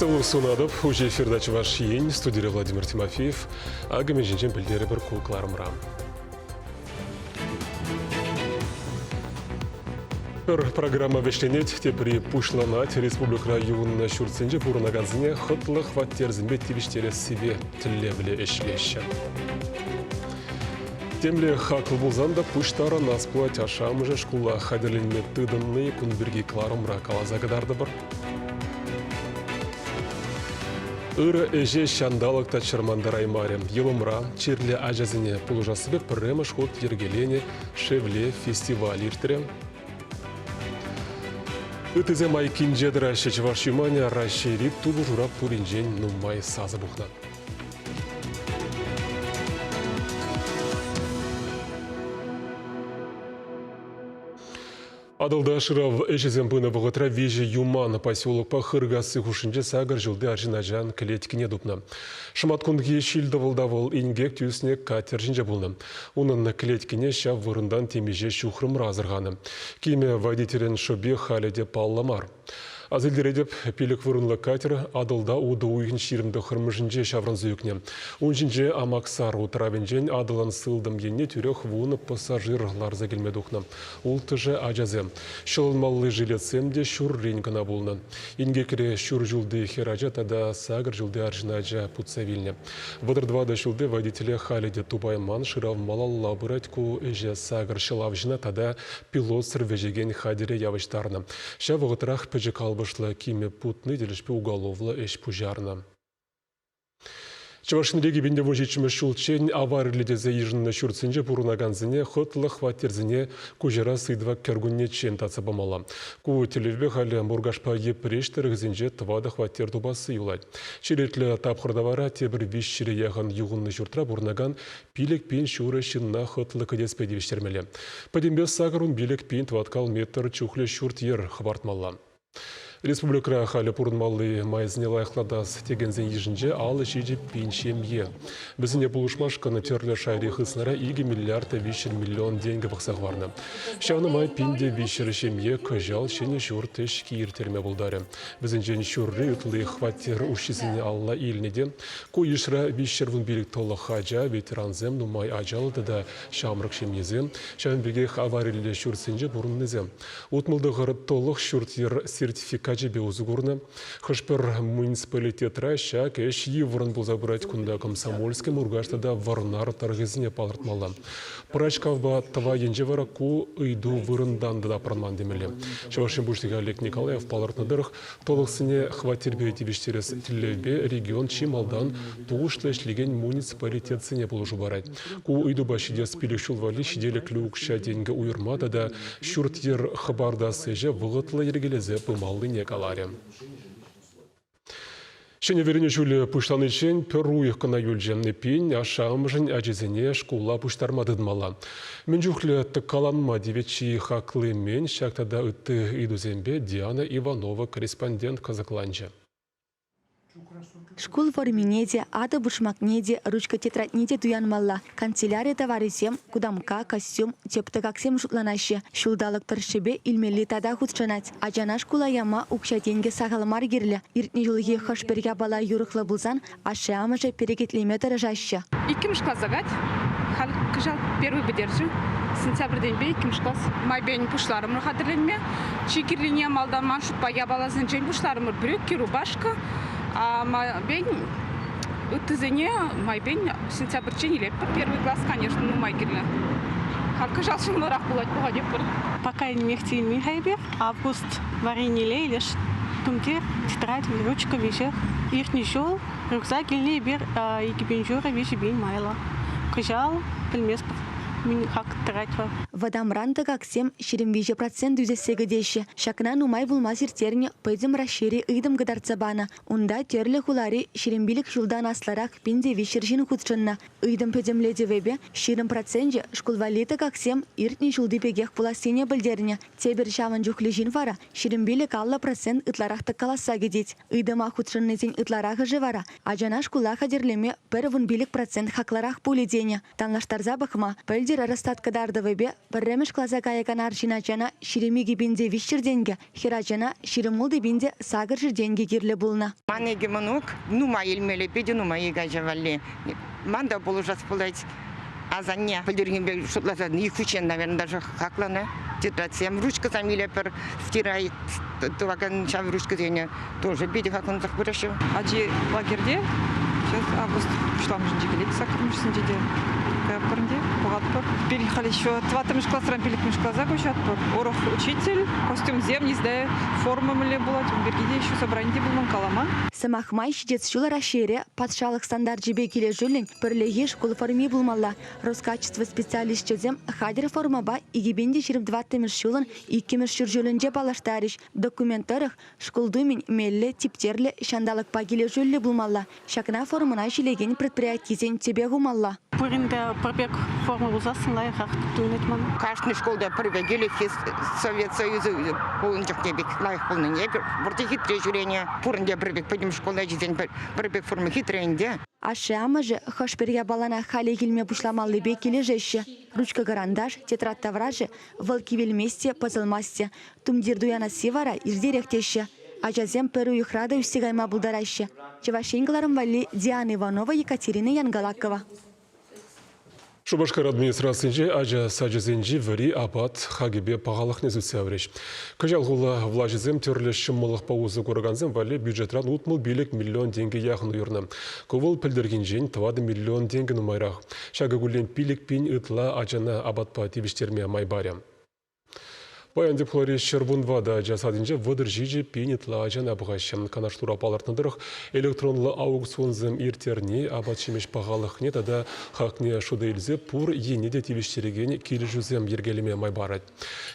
Сылу Сунадов, уже эфирдачы ваш ен, студия Владимир Тимофеев, а гамеженчен білдері бір кукларымра. Программа вешленет тепри пушланать республика юнна шурценже бурнаганзине хотлы хваттерзинбе тивиштері себе тіллевле эшлеща. Темле хакл булзанда пуштара насплать ашамыжа шкула хадерленме тыдынны кунберги кларымра калазагадарды бар. Үрі әже шандалықта чырмандар аймарем. Елымра, черле ажазыне пулужасыбе пірремыш ход ергелене шевле фестиваль иртірем. Үтізе май кинжедіра шечеваршимания расширит тулу журап туринжен нумай сазы бұхна. Адылда шырав әжезен бұны бұғытра вежі юман поселок па хыргасы хушынже сагар жылды аржинажан кілеткіне дұпны. Шыматкундге шилді вылдавыл ингек түйісіне катер жинже бұлны. Оның кілеткіне шав вырындан темеже шухрым разырғаны. Кейме водителен шобе халеде палламар. Азылдередеп пелік вырынлы катер адылда уды уйын ширімді хырмыжынже шаврын зүйікне. Унжинже амаксар утравенжен адылан сылдым енне түрек вуны пассажирларза келмедуқны. Ол тыжы ажазе. Шылынмаллы жилетсемде шур рейнгіна болны. Ингекіре шур жылды хеража тада сагыр жылды аржинажа путсавильне. Вадырдвада жылды водителе халеде тубайман шырав малалла бұратку эже сагыр шылавжына тада пилот сырвежеген хадере явыштарны. Шавығытырақ пөжі қалбы киме путны делешпе уголовла эш пужарна. Чавашын регибінде вожечімі шулчен авариледе заезжінна шүртсенже бұрынаганзіне хотлы хваттерзіне көжера сыдва кергунне чен таца бамала. Ку телевбе халі мұргашпа епрештірігзінже твада хваттер дубасы юлай. Черетлі тапқырдавара тебір виш шире яған юғынны жүртра бұрнаган пилек пен шүрі шынна хотлы кедеспедевіштермелі. Падембе сағырун билек пен тваткал метр чухле шүрт ер хвартмалла. Республика халі пұрынмалы майызне лайықладас тегензен ежінже алы жеде пеншемге. Бізіне бұлышмашқаны терлі шайрехы сынара 2 миллиард 500 миллион деньги бұқсақ варны. Шауны май пенде вишері шемге көжал шене жұрт ішкі ертерме бұлдары. Бізін жен шүрі үтлі хваттер ұшысыне алла елінеден. Ко ешіра вишервін билік толы хажа ветеранзем нумай ажалыды да шамрық шемезем. Шауын бірге аварилі шүрсенже бұрыннызем. Утмылдығыр толық шүртер сертификат жебе узугурны. Хышпер муниципалитетра шак эш еврын бұл забырать күнда комсомольский мургаштада варнар тарғызіне палыртмалы. Прачкавба тава енже вара ку ыйду вырынданды да пранман демелі. Шавашын бұштығы Олег Николаев палыртнадырық толықсыне хватербе етебештерес тіллебе регион чималдан туғышлы эшлеген муниципалитетсіне бұлыжу барайд. Ку ыйду башыде спилік шулвали шиделік люкша денгі уйырмада да шүртер хабарда сэже вғытлы ергелезе пымалды каларе. Шене верене жүлі пұштаны чен перуих кына юлжен пен ашамжын әжезіне шкула пұштармадыдмала. Мен жүхлі тыққаланма деветчі хақлы мен шақтада үтті идузембе Диана Иванова, корреспондент Казакланча. Школ форминеде, ады бушмакнеде, ручка тетраднеде дуянмалла. Канцелярия товарисем, кудамка, костюм, тептыгаксем жутланаще. Шулдалық тұршыбе илмелі тада худшанать. Ажана школа яма укша денге сағалмар керлі. Иртні жылғы хашперге бала юрықлы бұлзан, ашы амыжы перекетлеме тұрыжаще. Иккім шкла загать, кыжал первый бедержі. Сентябрьден бе иккім шклас. Майбен пушларымыр хадырленме. Чикерлине малдан маншутпа ябалазын жен пушларымыр брюкки, рубашка. А майбен үттізіне майбен сентябрьчен елеп. Первый класс, конечно, ну майгерлі. Кыжал шынлырақ болады бұға деп бір. Пока мехтейін мен хайбер, август варенеле елеш. Тумтер, тетрадь, ручка, вешер. Иртні жол, рюкзак еле бер екіпен жора веші бен майла. Кыжал, білмес бір. Вадамранта каксем 25% үзесегі деші. Шакна нумай булмас иртерне пойдем расшири ыйдым гадарцабана. Унда терлі хулари шерембилік жылдан асларақ пенде вешержин худшынна. Ыйдым пөдемледе вебе 20% школвалита каксем иртні жылды пегех пуласене білдерне. Тебер шаван жүхлі жин вара. Шерембилік алла процент ытларахты каласа гедет. Ыйдыма худшыннезен ытларағы живара. Ажана шкула хадерлеме пір вунбилік процент хакларах пуледене. Танлаштарза бахма пөлдер арастат кадарды вебе Бірреміш клаза каяган аршиначана ширемиги бинде вишчерденге, хирачана ширемулды бинде сагыр жирденге кирлі булна. Манеге манук, нума елмеле, педе нума ега жавалли. Манда болу жас болайц. Азанне, пылдыргенбе шутласады, икучен, наверное, даже хакланы. Тетрадсем, ручка замиле пер стирает, туаган шав ручка зене, тоже беде хакланы захбурашив. Аджи лагерде, сейчас август, шлам жindегелек сакырмышсын деде. Капырнде, погатпыр. Переехали еще 2-й классран пиликмиш класса кучатпыр. Урок учитель, костюм земнизде, форма миле была, бергиде еще собрание был калама. Самахмай шидет шула расшире, патшалық стандарт жібе келе жүлін, бірлеге школы форми булмалла. Роскачество специалист чөзем, хадер формаба, игебенде 22-й шулын, 2-мір жүлінде балаштариш. Документтарых школдумин мелле типтерле шандалықпа келе жүлі булмалла. Шакна формына жилеген предприятизен тебе гумалла. Пырында пробег форма булзасын лайық туынетман. Каждый школда прибегели Совет Союза полынчық дебек лайық болны. Бұрты хитре жүрение, пұрында прибег, пойдем школда жиден прибег формы хитренде. Ашы амыжы хошперге балана хали келме пушламаллы бе келе жеші. Ручка карандаш, тетрад тавражы, вылки велместе, пазылмасте. Тумдир дуяна сивара ирдеректеші. Ажазем перу ихрада үстігайма бұлдарайшы. Чевашенгаларым вали Диана Иванова, Екатерина Янгалакова. Шубашкар администрациясынже ажа сажызенжи вари апат хагибе пағалық незусе авреш. Кажалғула влажызем терлі шыммылық паузы көрганзем вали бюджетран утмыл билік миллион денге яғын уйырны. Ковыл пілдіргенжен 2 миллион денге нумайрақ. Шагагулен пилік пин ытла ажана абатпа тибіштерме майбарям. Баян деплори Щербунвада жасадынже вадыр жиже пенетла ажан абғашым. Канаштура палартындырық электронлы аукционзым иртерне абатшемеш пағалық не тада хақне шуды пур енеде тивештереген келі жүзем ергеліме майбарад.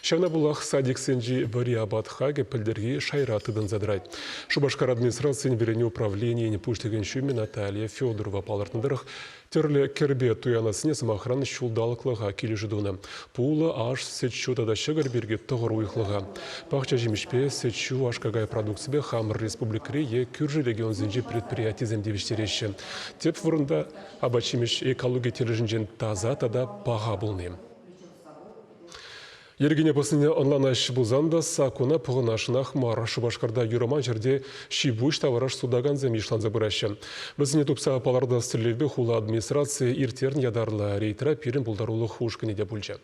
Шавна бұлақ садик сенжи вари абат хаге пілдерге шайратыдын задырайд. Шубашкар администрациян верене управление пуштеген шуме Наталья Федорова палартындырық терлі кербе туянасыне самахран шулдалықлыға келі жүдуны. Пулы аш сетшу тада шығыр берге тұғыр уйықлыға. Пақча жемішпе сетшу ашкагай продукциябе хамыр республикаре е күржі регион зенжі предприятизм девіштереші. Теп вұрында абачимеш экология тележінжен таза тада баға бұлнем. Ергене пасыне онланаш бузанда сакуна пұғынашынақ мар Шубашкарда юраман жерде шибуш тавараш судаган земишлан забырашы. Бізіне тупса паларда стілелбе хула администрация иртерн ядарлы рейтра пирин бұлдарулы хушкіне де бүлчі.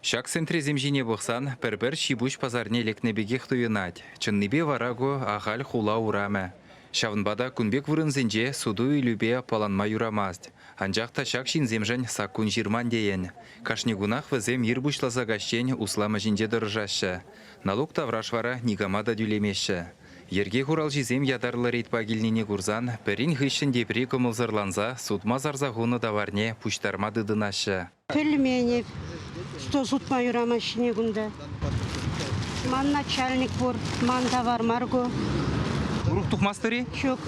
Шак центре земжине бұқсан, пір-бір шибуш пазарне лекнебеге хтуенать. Чыннебе варагу ағал хула ураме. Шавынбада күнбек вырынзенже суду үйлюбе паланма юрамаст. Анжақта шак шинземжен сакун жирман дейін. Кашнегунах візем ербушлаза гащен услама жинде дыржашы. Налог таврашвара нигамада дюлемеші. Ерге хурал жизем ядарлы рейтпа келнене курзан, пірін хыщын депре көмілзырланза, судма зарзағуны даварне пуштарма дыдынашы. Пельмени, что судма юрамашыне гунда. Ман начальник бур, ман товар марго. Урук тухмастыри? Чук.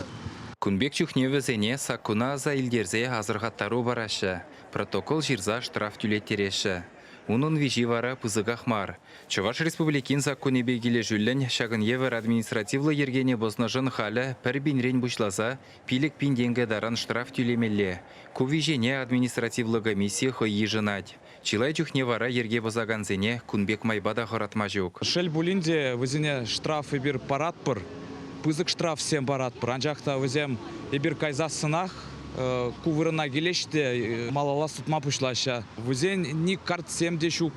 Күнбек чухне візене сакуна за илдерзе азырғаттару барашы. Протокол жирза штраф түлеттереші. Унун вижи вара пызыгах мар. Чуваш республикин законе бегіле жүлін шағын евер административлы ергене бознажын халі пір бинрен бұшлаза пилік пинденге даран штраф түлемелі. Кувижене административлы комиссия хойи жынать. Чилай чухне вара ерге бозаганзене күнбек майбада хоратма жүк. Шел булинде візіне штраф ебір паратпыр. Пызык штраф всем баратпыр. Анжақта візем ебір кайзасынақ кувырына келешті малала сутма пушлаша. Візен ни карт семде шук,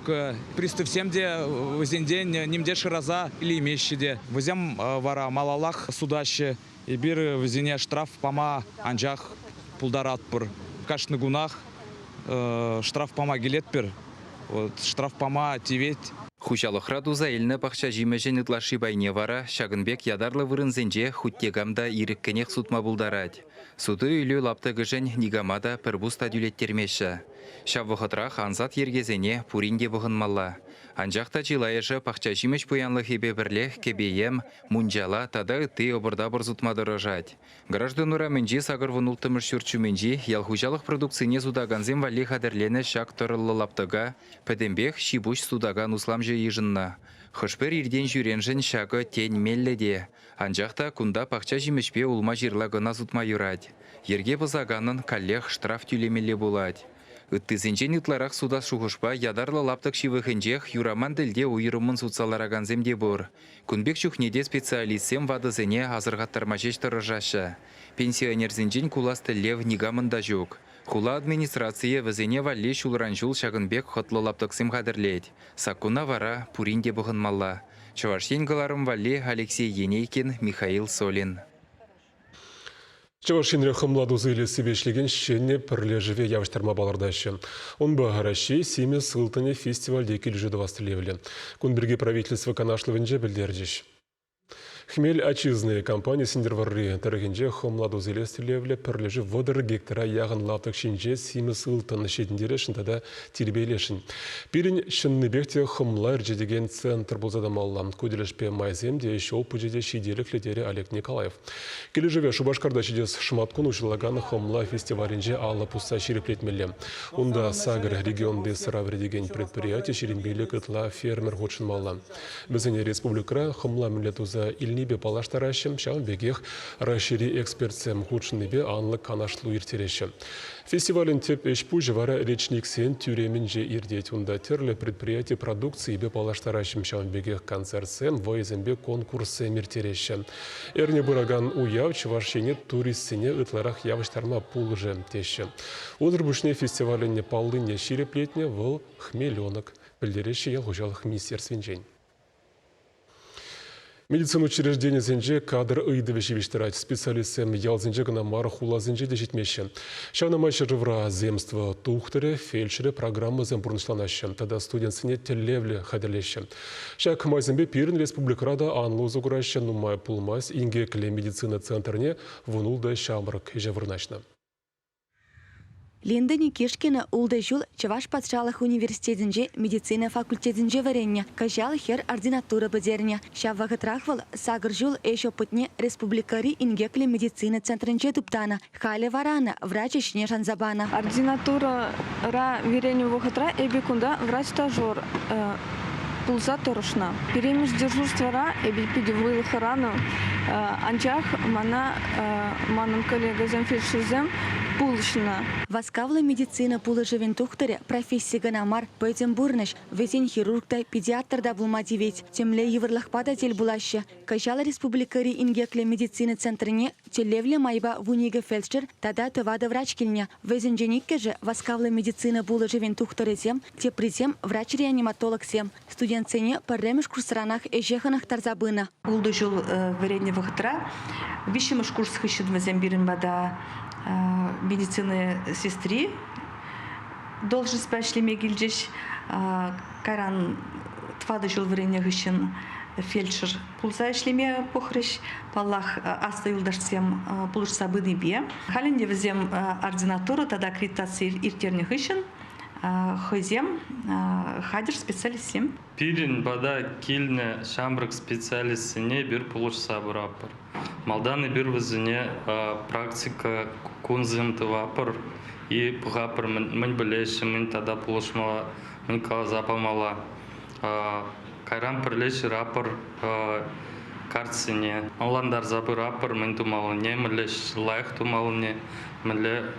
пристав семде візенден немде шыраза или имешіде. Візем вара малалах судашы, ебір візене штраф пама анжақ пулдаратпыр. Кашны гунах штраф пама келетпір, штраф пама тивет. Хучалықра дуза елні бақша жимежен ытлашы байне вара, шағынбек ядарлы вырынзенже хуттегамда иріккенек сутма бұлдарад. Суды үйлі лапты гыжен нигамада пірбуста дүлеттермеші. Шаввұхытрақ анзат ергезене пуринде бұғынмалла. Анжақта жилайышы пақча жимеш бұянлы хебе бірлех кебеем, мунджала тада ты обырда бұрзутма дырыжад. Гражданура менжи сағыр вұнултымыш шүрчуменжи ялхужалық продукцияне судаганзем вали қадірлені шақ тұрылы лаптыға пәдембек шибуш судаган услам ежынна. Хышпер ирден жүренжін шағы тен мелледе. Анжақта кунда пақча жимешпе улма жирла гына зутма юрад. Ерге бұзаганын коллег штраф түлемелі болады. Ыттызенчен ытларах судас шухышпа ядарлы лаптык шивыхынчех юраман тілде уйырымын судсалараган земде бұр. Күнбек шухнеде специалистсем вадызене азырғаттармачеш тұрыжашы. Пенсионерзенчен кулас тіллев нигамында жүк. Хула администрация візене валле шулранжул шагынбек хотлы лаптыксем қадырлет. Сакуна вара пуринде бұғынмалла. Чавашен галарым валле Алексей Енейкин, Михаил Солин. Чавашинре хымладузы или себешлеген шене пірлежіве явыштарма балардашы. Он бағараши семе сылтыне фестивальде келжуді вастылевлі. Күнбірге правительство канашлывынже білдердеш. Хмель отчизные компании синдерварри тарыгенже хымладузы или стилевлі пірлежі водыр гектара яғын лаптық шинже семе сылтыны шетіндерешін тада телебейлешін. Пирин шынныбекте хымлар жедеген центр бұлзадамалла. Көделешпе майземде ешол пүжеде шиделік лидері Олег Николаев. Кележеве Шубашкарда шидес шыматкун ушылаган хымла фестивалинже алла пуста ширеплетмелі. Онда Сагр регионды сыравредеген предприятие шерембейлік ытла фермер хочынмалла. Бізіне республикара хымла мүлетуза илнебе палаштарашым шағын бегех расшири экспертсем хочыннебе анлы канашлу иртереші. Фестивалин теп эшпу жевара речник сен тюремин же ирдет. Онда терлі предприятие продукции бе палаштарашым шағын бегех концертсем войзембе конкурсы миртереші. Эрне бураган уяв чывашене туристсене ытларах явыштарма пулжы теші. Одыр бүшне фестиваліне паллыне ширеплетне выл хмеленок. Білдереші ел хужалық министерствен. Медицина учреждения зенже кадр ыйдыве шивиштырать. Специалистсем ялзенже гына мары хулазенже дежитмеші. Шавнамайшы жывра земство тухтыры, фельдшеры программы зембурнышланашы. Тада студентсіне телевлі хадерлеші. Шак майзембе пирін республикарада анлозу күраші нумай пулмас ингекле медицина центрне вунулда шамрык жевырнашна. Линда Никишкина улда жул Чаваш патшалық университетінже медицина факультетінже варенне. Кажал хер ординатура бідерне. Шаввағытрахвал сагыр жул эшо пытне республикари ингекле медицина центрінже туптана. Халі варана, врач ішне жанзабана. Ординатура ра веренне вағытра эбекунда врач-стажер. Пулза торушна. Перемеш дежурствора эбипиди вылыхарану. Анчах манам коллега замфельдшерзем пулышна. Васкавла медицина пулыжевен тухтыре профессия ганамар пөйтен бурныш. Везен хирургда, педиатрда булмадивет. Темле еврлахпада тел булашы. Кажала республикари ингекле медицина центрине телевле майба вунига фельдшер тада тывада врач келне. Везен женикке же васкавла медицина пулыжевен тухтыре тем, те притем врач-реаниматолог сем. Студентсене парремеш курсранах эжеханах тарзабына. Улды жыл веренне вахтра. Вишемеш курс хыщен везен бирен бада медицины сестри должен спашлеме гильдеш каран твады жыл врене гыщен фельдшер пулса ишлеме похрыш паллах аста юлдашсем пулыш сабыны бе халинде везем ординатуру тада аккредитация иртерне гыщен хызем хадер специалистсем пирин бада килне шамбрык специалистсене бир пулыш сабырапыр малданы бир вызыне практика кунзым тывапыр и пыгапыр мын билеши мын тада пулышмала мын запамала кайран пирлеши рапыр картсене аландар забы рапыр мын тумалыне милеш лайх тумалыне миле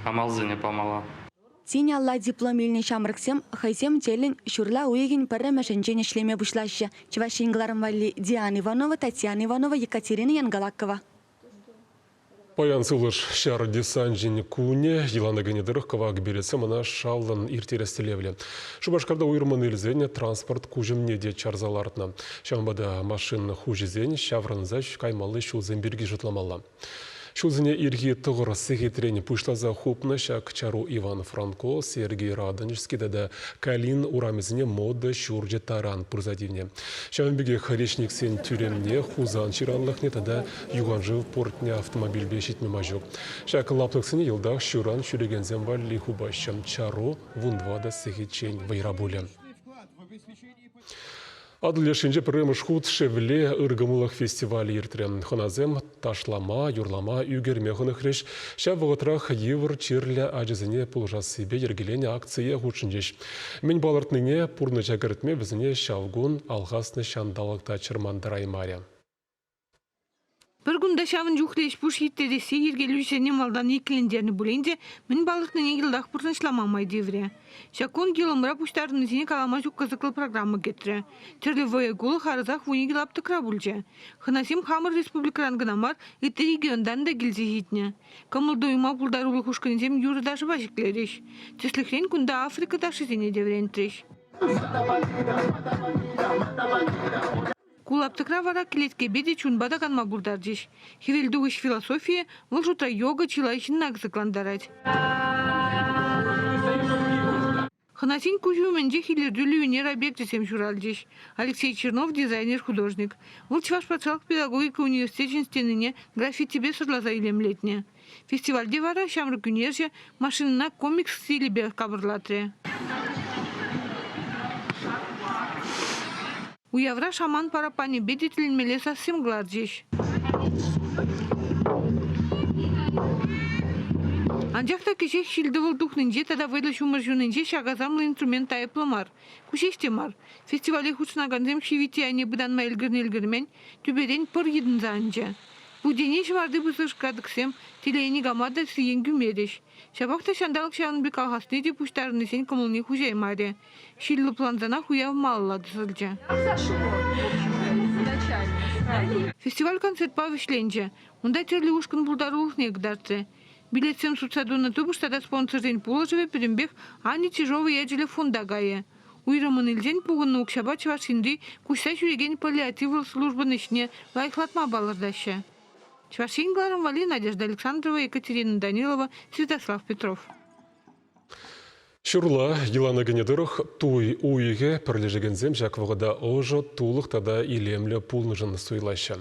амалзыне памала. Сине алла диплом илне шамрыксем, хайсем телен шурла уеген парамешенчен ишлеме бушлашы. Чавашингларым валли Диана Иванова, Татьяна Иванова, Екатерина Янгалакова. Паян сылыш шар десанжин куне, елана генедырых кавак берется мана шаллан иртерестелевле. Шубашкарда уйрман илзене транспорт кужемне де чарзалартна. Шамбада машин хужизень, шавранзач каймалы шулзенберги жытламалла. Шулзіне ирги тұғыр сехетрені пұшлаза хупны шак чару Иван Франко, Сергей Радонежский да Калин урамезіне мода шурджи таран пұрзадивне. Шаванбеге харешник сен тюремне хузан ширанлықне тада юганжив портне автомобиль бешетме мажук. Шак лаптықсыне елдақ шуран шүреген валли хубащам чару вундвада сехетчень вайрабуле. Адлешинже піріміш худ шевле ыргымылық фестиваль ертрем. Ханазем ташлама, юрлама, үгерме хынықреш. Шав вғытрақ евр чирлі ажызыне пұлжас себе ергелене акция худшынжеш. Мен балыртныне пұрны жагыртме бізіне шавгун алғасны шандалықта чырмандар аймаря. Bir günde şavın juhleş buş yittedesi yergelüşene maldan eklenderini bulenде min balıkны yıldak pırtınçlamamay devre. Şakon yılımra puştarını seni kalama çok kızıklı programı getire. Terlevoya golu harzak vuni gilaptı krabulca. Hınasim Hamır Respublikaran gınamar ette regiondan da gilze hitne. Kamıl doyuma buldarulu huşkınızem yürü daşı başıkleriş. Teslikren kunda Afrika daşı seni devrentriş. Кулаптыкра вара килетке беде чунбада канма бурдаржиш. Хирелдугыш философия, волжута йога чилайшиннак зыкландарать. Ханасин кузюменже хилердюлюне рабектесем журалжиш. Алексей Чернов, дизайнер-художник. Вол Чуваш патшалык педагогика университетин стеніне граффити сырлаза илемлетне. Фестивальде вара шамры күнерже машинына комикс стилебе кабырлатре. Уявра шаман парапани бедетленмеле совсем гладжиш. Анжақта кешек шилдывыл духнынже тада вайлы шумыржунынже шагазамлы инструмент айыплымар. Кушештемар. Фестивале хучнаганзем шивити айне бұданма елгірмен түбеден пыр едінза анжа. Будене шварды бұсышқадықсем телейні гамада сиен күмедеш. Шабақта шандалық шағынбек алғасыны деп ұштарыны сен кымылны хужаймаре. Шиллы планзана хуяв малылады сылжа. Фестиваль концерт павышленже. Онда терлі ұшқын бұлдарулық негдарцы. Билетсен сутсадуны тұбыштада спонсорден положыве пірімбек ани чижовы ежілі фонда гае. Уйрамын илден пуғынны ұқшаба чвашинды кушса жүреген паллиативл службын ішіне лайықлатма балырдашы. Чвашин Гларом Вали, Надежда Александрова, Екатерина Данилова, Святослав Петров. Шурла Елана Генедырых туй уйге пірлежігензем жаквығыда ожы тулық тада илемлі пулныжын суйлайшы.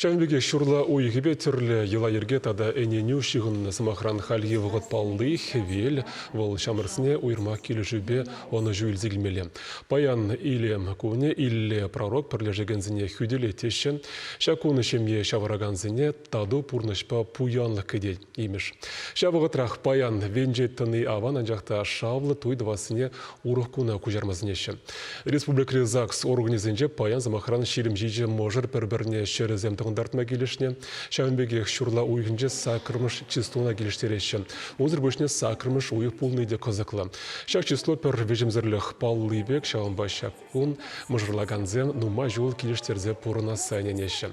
Шәнбеге шурла уйгебе түрлі ела ерге тада әненю шиғын сымақран халге вғыт палды хевел вол шамырсыне уйырма келі жүбе оны жүйілзігілмелі. Паян илем көне илле пророк пірлежігензіне хүделі тешін, шакуны шемге шавараганзіне таду пурнышпа пуянлы кеде емеш. Шавығытрақ паян венжеттіні аван анжақта шавлы туйдывасыне урық күні күжармазынеші. Республикрі ЗАГС организенже паян сымақран шерім жейже можыр пір-біріне шерізем дартма келешіне, шәуінбеге шурла уйгінже сакырмыш чистуна келештереші. Өзір бөшіне сакырмыш уйық пулныйде қызықлы. Шақ число пір вежімзірлік паллыбек шауынба шақун мұжырлаганзен нума жол келештерзе пұрына сайненеші.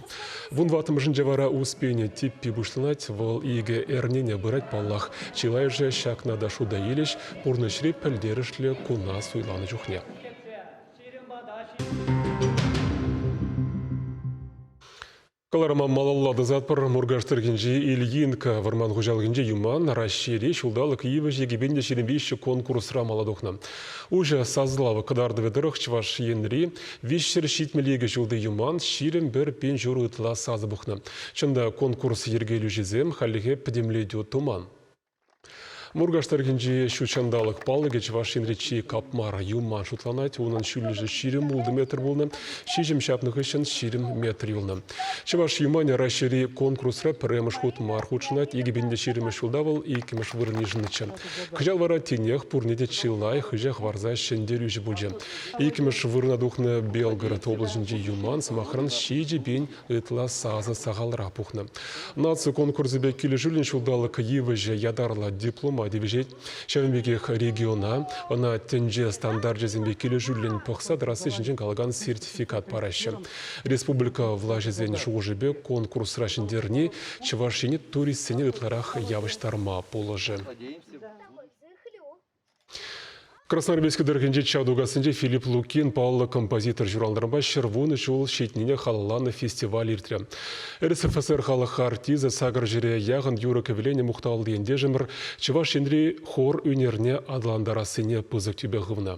Вұн ватымышын жевара успейне типпи бұшлынат, вол иге әрнене бұрат паллах чилай же шақна дашуда елеш, пұрны шреп пәлдерішлі куна суйланы жүхне. Каларама малаллады затпыр Мургаштыргенжи Ильинка варман ғужалгенже юман расшире шулдалық евы жегебенде шеренбейші конкурсра маладухна. Уже сазлавы қыдарды ведірық чваш енри вешшір шитмелегі жылды юман ширен бір пен жұру ұтыла сазы бұхна. Чында конкурс ергелі жезем халіге пдемледю туман. Мургаштыргенжи шучандалық палыге чваш енречи капмара юман шутланать, онын шүліжі ширим мұлды метр болны, шижім шапнық үшін ширим метр юлны. Чваш юмане расшири конкурсра піреміш хут мархучынат, егебенде ширимі шулдавыл, екеміш вырнежінычы. Кыжал вара тенех пурнеде чилай, хыжах варза шендерю жі бұлжы. Екеміш вырнадухны Белгород облачынжи юман, самахран шижі бен ұтла сазы сағалра пухны. Наци конкурсы бе келі жүлін шулдалық евыжы ядарла диплома девижет шәуінбекех региона, она тенже стандарт жезенбе келі жүлін пықса дырасы жінжен қалған сертификат парашы. Республика влажезен шуғыжыбе конкурс рашындеріне чывашыне туристсене ұтларақ явыштарма положы. Красноармейский дыргенде чадугасынде Филипп Лукин паллы композитор журналдарба шырвуны жол шетнене халаланы фестиваль иртре. РСФСР халық артизы сагыр жире яғын юры көвелене мұқталды енде жымыр чываш ендри хор өнеріне адландарасыне пызык түбе ғывна.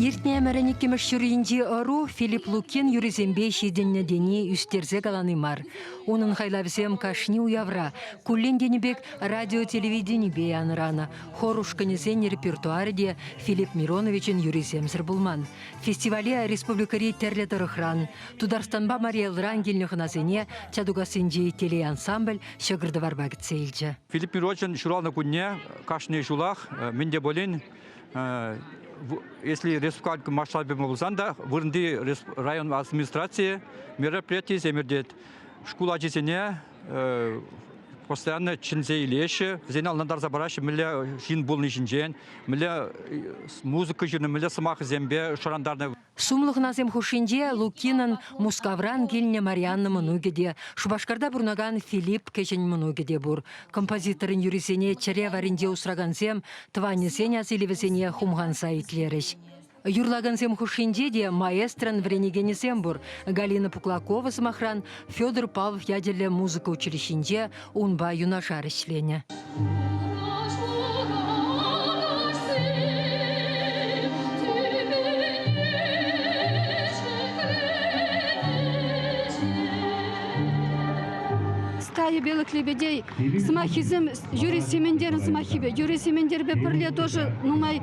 Иртне мәреник кемеш жүрейінде ұру Филипп Лукин юризембе шеденне дени үстерзе каланымар. Onun хайлавзем кашни уявра, куллен денебек радио-телевиденебе аныраны. Хорушканезен репертуарде Филипп Мироновичен юриземзір булман. Фестивале республикари терлетарыхран. Тударстанба Мария Лрангельниханазене чадугасенде телеансамбль шагырдыварба гітсейлді. Филипп Мироновичен шуралны күнне кашни жулах, менде болен, если республика масштабе болсан да, вырынды район администрации мероприятие земердет. Школа жесене постоянно чинзе илеші, зене алнандар забарашы мілі жин болны жинжен, мілі музыка жирны, мілі сымақ зембе шарандарны. Сумлық назем хушинде Лукинын Мускавран гильне Марианна Манугеде, Шубашкарда бурнаган Филипп кешен Манугеде бур. Композиторын юрисене чаре варинде усраганзем, тванесене азилевесене хумганса итлереш. Юрлаганзем хушинде де маэстран вренегенесем бур. Галина Пуклакова смахран, Федор Павлов ядерле музыка училищинде унба юнашар ишлене. Стая белых лебедей, смахизем, Юрий Семендер смахибе, Юрий Семендер беперле тоже, май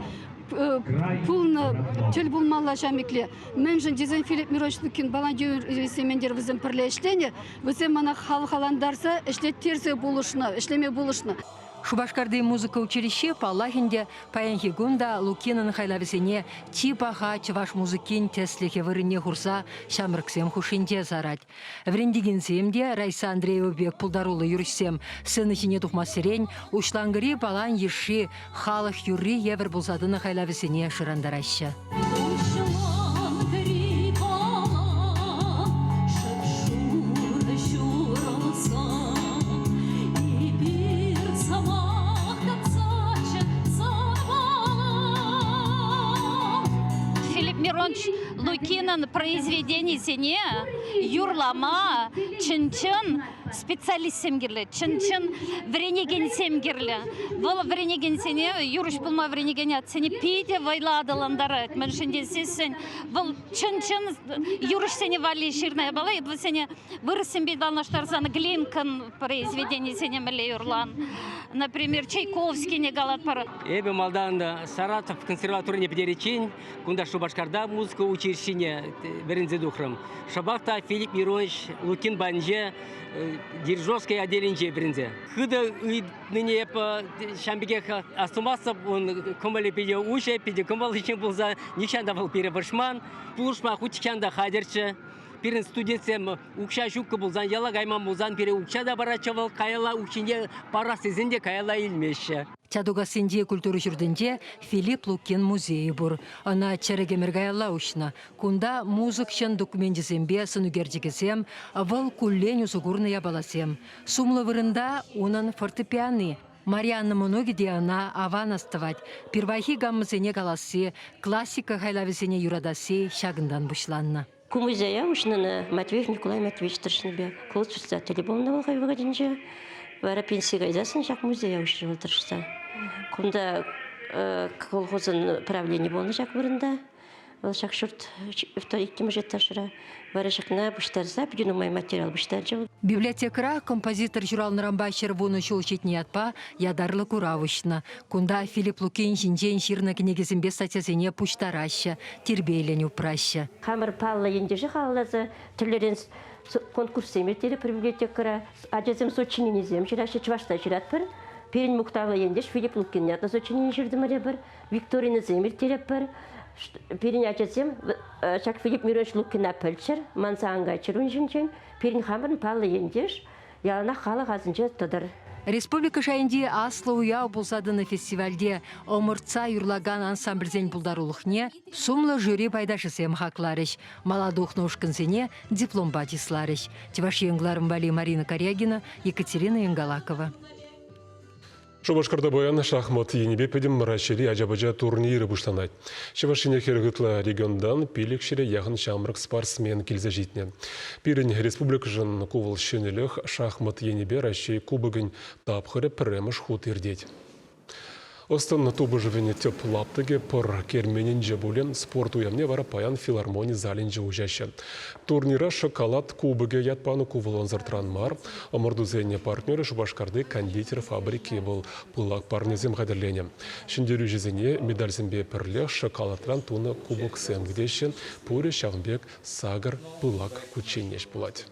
пулна тел булмалла жамикле. Менжен дизайн Филипп Миронович Лукин балан Юрий Семендер візем перле іштене, візем мана халандарса, ішлет терсе булышна, ішлеме булышна. Шубашкарды музыка училище Паллахинде Паянхигунда Лукинын хайлавесене типаха чываш музыкин теслихе вырыне хурса шамрыксем хушинде зарать. Врендигенсемде Райса Андреева бек пулдарулы юрисем сынышине тухмасырень ушлангыри палан еши халық юри евер булсадыны хайлавесене шырандараща. Лукинын произведение сене юрлама чын-чын специалист семгерлі, чын-чын вренеген семгерлі. Бұл вренеген сене, юрыш бұлма вренеген атсене пейде вайладыландары. Мен шынде сесен, бұл чын-чын юрыш сене вали ширная бала, едва сене вырысым бейдалнаштарзаны Глинкан произведение сене міле юрлан. Например, Чайковский не галат пара. Эбе малдан Саратов консерваторине педеречень, кунда Шубашкарда музыка училищине берензе духрам. Шабахта Филипп Миронович Лукин банже Дирижерское отделение берензе. Хыда ныне по шамбиге астумасов он комали педе уше, педе комали чем был за ничанда был перебашман, пушма хутичанда хадерче. Пирин студентсем укша шукка булзан, яла гайман булзан, пире укша да барачавал, каяла укшинде пара сезинде каяла илмеше. Чадугасынде культура жүрдінде Филипп Лукин музейі бұр. Ана чәрегемергайалла ұшына. Кунда музыкшын документизембе сынугердегізем, авал куллен ұсығырны ябаласем. Сумлы вырында унын фортепианы. Марианна Манугеде ана аван астывать. Первайхи гаммызене каласы, классика хайлавесене юрадаси шагындан бұшланна. Кумузея ушнаны Матвеев Николай Матвеевич Тыршынбе. Колчуста телефонны болғай вағадынже. Вара пенсия гайдасын жақ музея ушырыл Тыршыста. Кунда колхозын правление болны жақ вырында. Ол жақ шұрт иккем жет ташыра. Вара жақна бұштарса, бүдінумай материал бұштар жыл. Библиотекара композитор журалныран башыр вуны шул шетіне атпа ядарлы куравышна. Кунда Филипп Лукин жинжен ширна кенегізімбе статьязене пуштараща, тербейлен упраща. Хамыр палла ендежі қалазы, түрлерін конкурс емертері библиотекара, ажазым сочиненезем, жираши чвашта жират бір. Перін мұқтавы ендеш Филипп Лукин ятна сочинен жирді мәрі бір, Викторина земертері бір. Перин ачасем, чак Филипп Миронович Лукин апельчер, манса ангайчер унжинчен, перин хамырын палы ендеш, ялына халық азынче тұдыр. Республика жайынде аслы уяу бұлсадыны фестивальде омыртса юрлаган ансамбльзен бұлдарулықне сумлы жюри пайдашысем хақларыш, маладухны ушкынсене диплом батисларыш. Тиваш еңгларым бали Марина Корягина, Екатерина Янгалакова. Шубашкарда боян шахмат енебе педім мрачери ажабажа турниры бұштанайд. Шевашыне хергітла региондан пилекшері яғын шамрық спортсмен келзе жетіне. Пирін республика жын кувыл шенеліх шахмат енебе Рашей кубығын тапқыры піріміш хут ердет. Остан тубы живене теп лаптыге пор керменен жебулен спорт уямне вара паян филармония залин жеужаще. Турнира шоколад кубыге ятпаны кувылон зартыран мар, омордузене партнеры Шубашкарды кондитер фабрики был пылак парнезем гадерлене. Шиндерю жезене медаль зембе перлех шоколадран туна кубок сэнгдещен пуре шавнбек сагар пылак кученеш булать.